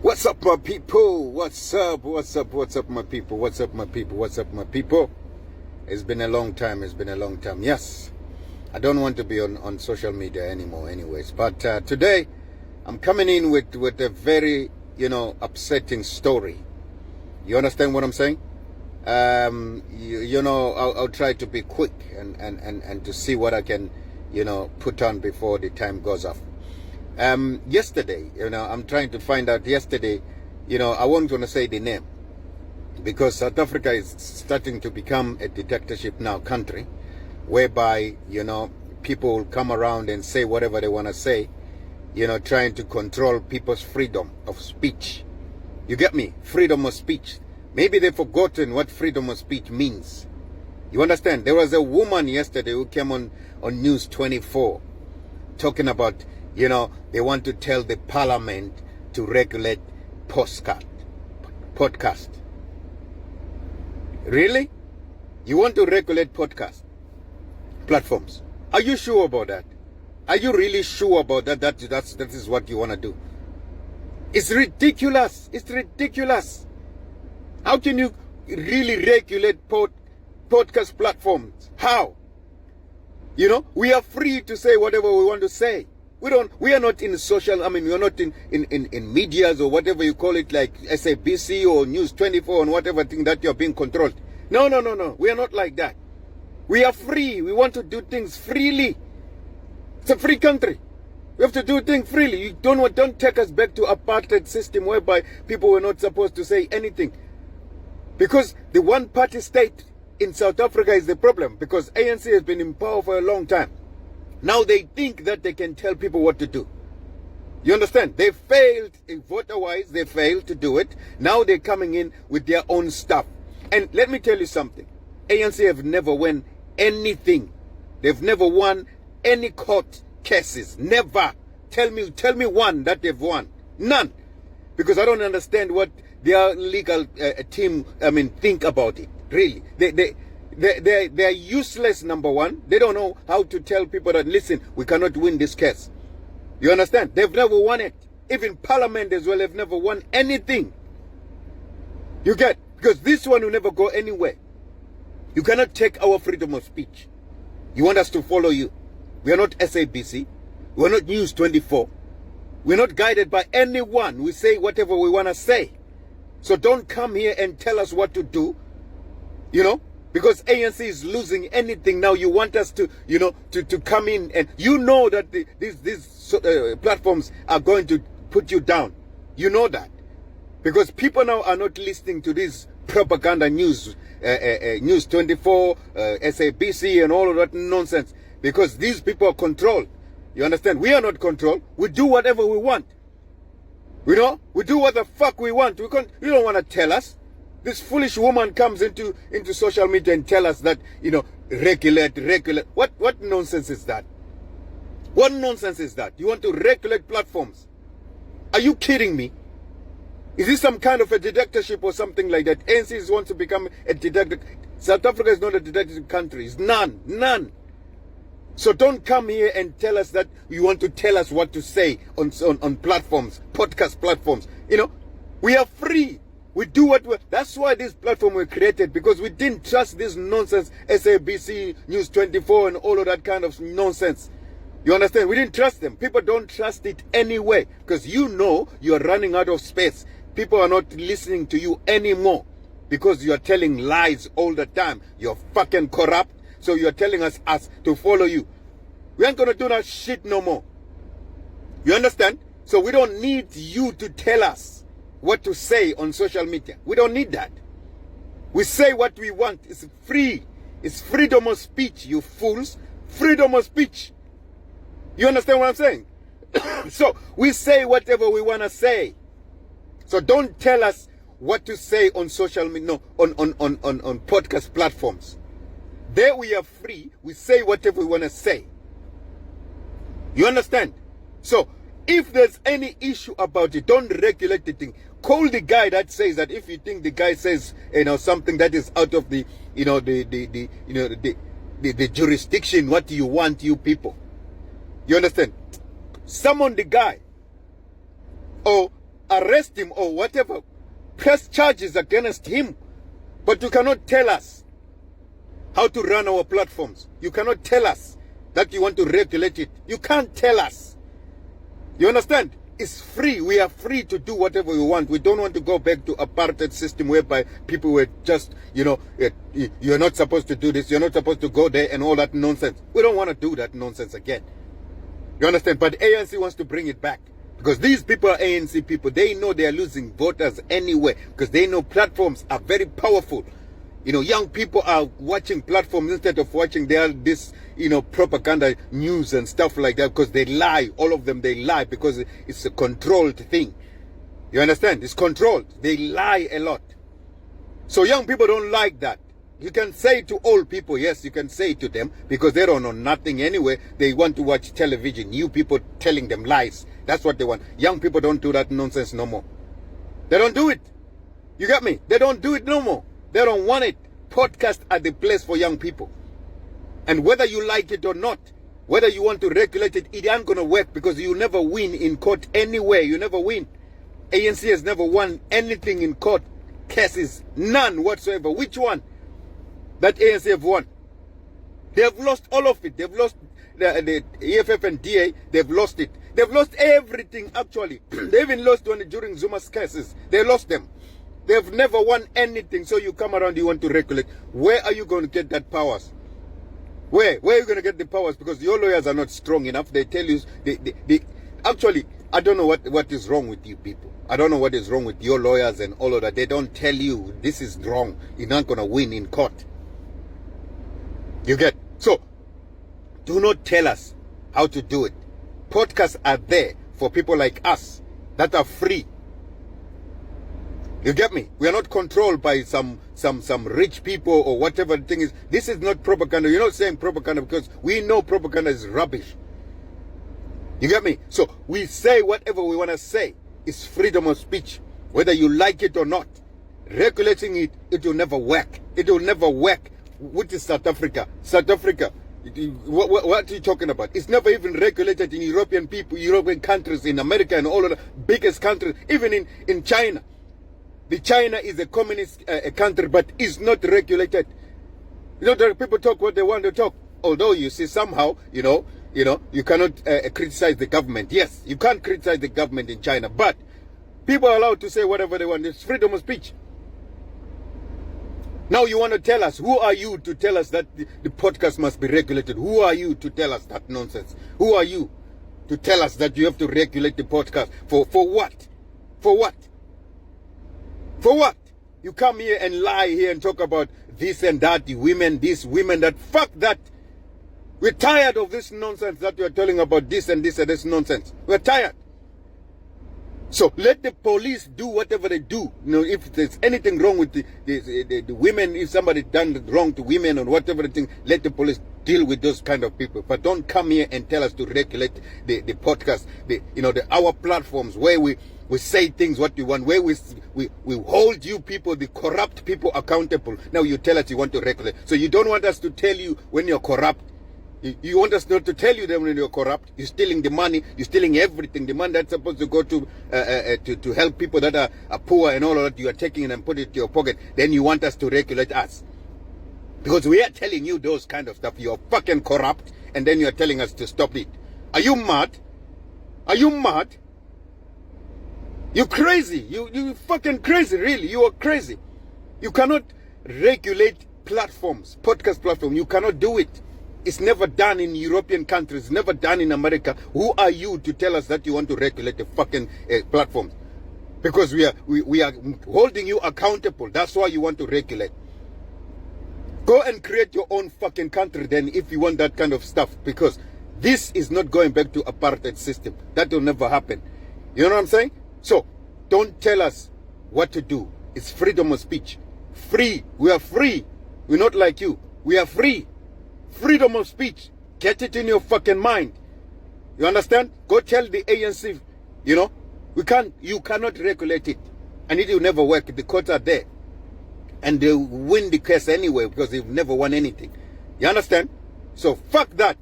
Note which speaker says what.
Speaker 1: What's up, my people? What's up? What's up? What's up, my people? What's up, my people? What's up, my people? It's been a long time. It's been a long time. Yes, I don't want to be on social media anymore anyways. But today, I'm coming in with a very, upsetting story. You understand what I'm saying? I'll try to be quick and to see what I can, put on before the time goes off. Yesterday, I'm trying to find out yesterday, I won't want to say the name because South Africa is starting to become a dictatorship now country whereby, people will come around and say whatever they want to say, trying to control people's freedom of speech. You get me? Freedom of speech. Maybe they've forgotten what freedom of speech means. You understand? There was a woman yesterday who came on News 24 talking about, they want to tell the parliament to regulate podcast. Really? You want to regulate podcast platforms? Are you sure about that? Are you really sure about that? That is what you want to do? It's ridiculous. It's ridiculous. How can you really regulate podcast platforms? How? We are free to say whatever we want to say. We are not in social, we are not in medias or whatever you call it, like SABC or News 24 and whatever thing that you're being controlled. No. We are not like that. We are free. We want to do things freely. It's a free country. We have to do things freely. You don't take us back to apartheid system whereby people were not supposed to say anything. Because the one-party state in South Africa is the problem. Because ANC has been in power for a long time. Now they think that they can tell people what to do. You understand? They failed, voter-wise, they failed to do it. Now they're coming in with their own stuff. And let me tell you something. ANC have never won anything. They've never won any court cases. Never. Tell me one that they've won. None. Because I don't understand what their legal team, think about it. Really. They're useless, number one. They don't know how to tell people that, listen, we cannot win this case. You understand? They've never won it. Even Parliament as well, they've never won anything. You get? Because this one will never go anywhere. You cannot take our freedom of speech. You want us to follow you. We are not SABC. We are not News 24. We're not guided by anyone. We say whatever we want to say. So don't come here and tell us what to do. Because ANC is losing anything now. You want us to, to come in and that these platforms are going to put you down. You know that. Because people now are not listening to this propaganda news, News 24, SABC and all of that nonsense. Because these people are controlled. You understand? We are not controlled. We do whatever we want. We do what the fuck we want. You don't want to tell us. This foolish woman comes into social media and tell us that, regulate. What nonsense is that? What nonsense is that? You want to regulate platforms? Are you kidding me? Is this some kind of a dictatorship or something like that? ANC wants to become a dictatorship. South Africa is not a dictatorship country. It's none. So don't come here and tell us that you want to tell us what to say on platforms, podcast platforms. We are free. We do that's why this platform were created, because we didn't trust this nonsense, SABC, News 24 and all of that kind of nonsense. You understand? We didn't trust them. People don't trust it anyway, because you're running out of space. People are not listening to you anymore because you're telling lies all the time. You're fucking corrupt. So you're telling us to follow you. We ain't going to do that shit no more. You understand? So we don't need you to tell us what to say on social media. We don't need that. We say what we want. It's free. It's freedom of speech, you fools. Freedom of speech. You understand what I'm saying? So we say whatever we want to say. So don't tell us what to say on social media, on podcast platforms. There we are free. We say whatever we want to say. You understand? So if there's any issue about it, don't regulate the thing. Call the guy that says that. If you think the guy says something that is out of the jurisdiction, what do you want, you people? You understand? Summon the guy. Or arrest him or whatever, press charges against him. But you cannot tell us how to run our platforms. You cannot tell us that you want to regulate it. You can't tell us. You understand? It's free. We are free to do whatever we want. We don't want to go back to apartheid system whereby people were just, you're not supposed to do this, you're not supposed to go there and all that nonsense. We don't want to do that nonsense again. You understand? But ANC wants to bring it back. Because these people are ANC people. They know they are losing voters anyway. Because they know platforms are very powerful. Young people are watching platforms instead of watching this, propaganda news and stuff like that, because they lie. All of them, they lie because it's a controlled thing. You understand? It's controlled. They lie a lot. So young people don't like that. You can say to old people, yes, you can say to them, because they don't know nothing anyway. They want to watch television. New people telling them lies. That's what they want. Young people don't do that nonsense no more. They don't do it. You got me? They don't do it no more. They don't want it. Podcasts are the place for young people. And whether you like it or not, whether you want to regulate it, it ain't going to work, because you never win in court anywhere. You never win. ANC has never won anything in court cases. None whatsoever. Which one that ANC have won? They have lost all of it. They've lost the EFF and DA. They've lost it. They've lost everything, actually. They even lost during Zuma's cases. They lost them. They've never won anything. So you come around, you want to regulate. Where are you going to get that powers? Where are you going to get the powers? Because your lawyers are not strong enough. They tell you, actually, I don't know what is wrong with you people. I don't know what is wrong with your lawyers and all of that. They don't tell you this is wrong. You're not going to win in court. You get? So, do not tell us how to do it. Podcasts are there for people like us that are free. You get me? We are not controlled by some rich people or whatever the thing is. This is not propaganda. You're not saying propaganda because we know propaganda is rubbish. You get me? So we say whatever we want to say. It's freedom of speech. Whether you like it or not. Regulating it, it will never work. It will never work. What is South Africa? South Africa. What are you talking about? It's never even regulated in European countries, in America and all of the biggest countries, even in China. The China is a communist country, but it's not regulated. People talk what they want to talk. Although you see somehow, you cannot criticize the government. Yes, you can't criticize the government in China, but people are allowed to say whatever they want. It's freedom of speech. Now you want to tell us, who are you to tell us that the podcast must be regulated? Who are you to tell us that nonsense? Who are you to tell us that you have to regulate the podcast? For what? For what? For what? You come here and lie here and talk about this and that, the women, this, women, that. Fuck that. We're tired of this nonsense that you're telling about this and this and this nonsense. We're tired. So let the police do whatever they do. If there's anything wrong with the women, if somebody done wrong to women or whatever the thing, let the police deal with those kind of people. But don't come here and tell us to regulate the podcast, our platforms where we say things what we want, where we hold you people, the corrupt people, accountable. Now you tell us you want to regulate. So you don't want us to tell you when you're corrupt. You want us not to tell you that when you're corrupt. You're stealing the money. You're stealing everything. The money that's supposed to go to help people that are poor and all of that, you are taking it and put it to your pocket. Then you want us to regulate us. Because we are telling you those kind of stuff. You're fucking corrupt. And then you're telling us to stop it. Are you mad? Are you mad? You're crazy. You fucking crazy, really. You are crazy. You cannot regulate platforms, podcast platform. You cannot do it. It's never done in European countries, never done in America. Who are you to tell us that you want to regulate the fucking platforms? Because we are holding you accountable. That's why you want to regulate. Go and create your own fucking country then if you want that kind of stuff. Because this is not going back to apartheid system. That will never happen. You know what I'm saying? So, don't tell us what to do. It's freedom of speech. Free. We are free. We're not like you. We are free. Freedom of speech. Get it in your fucking mind. You understand? Go tell the ANC, you cannot regulate it. And it will never work. The courts are there. And they'll win the case anyway because they've never won anything. You understand? So fuck that.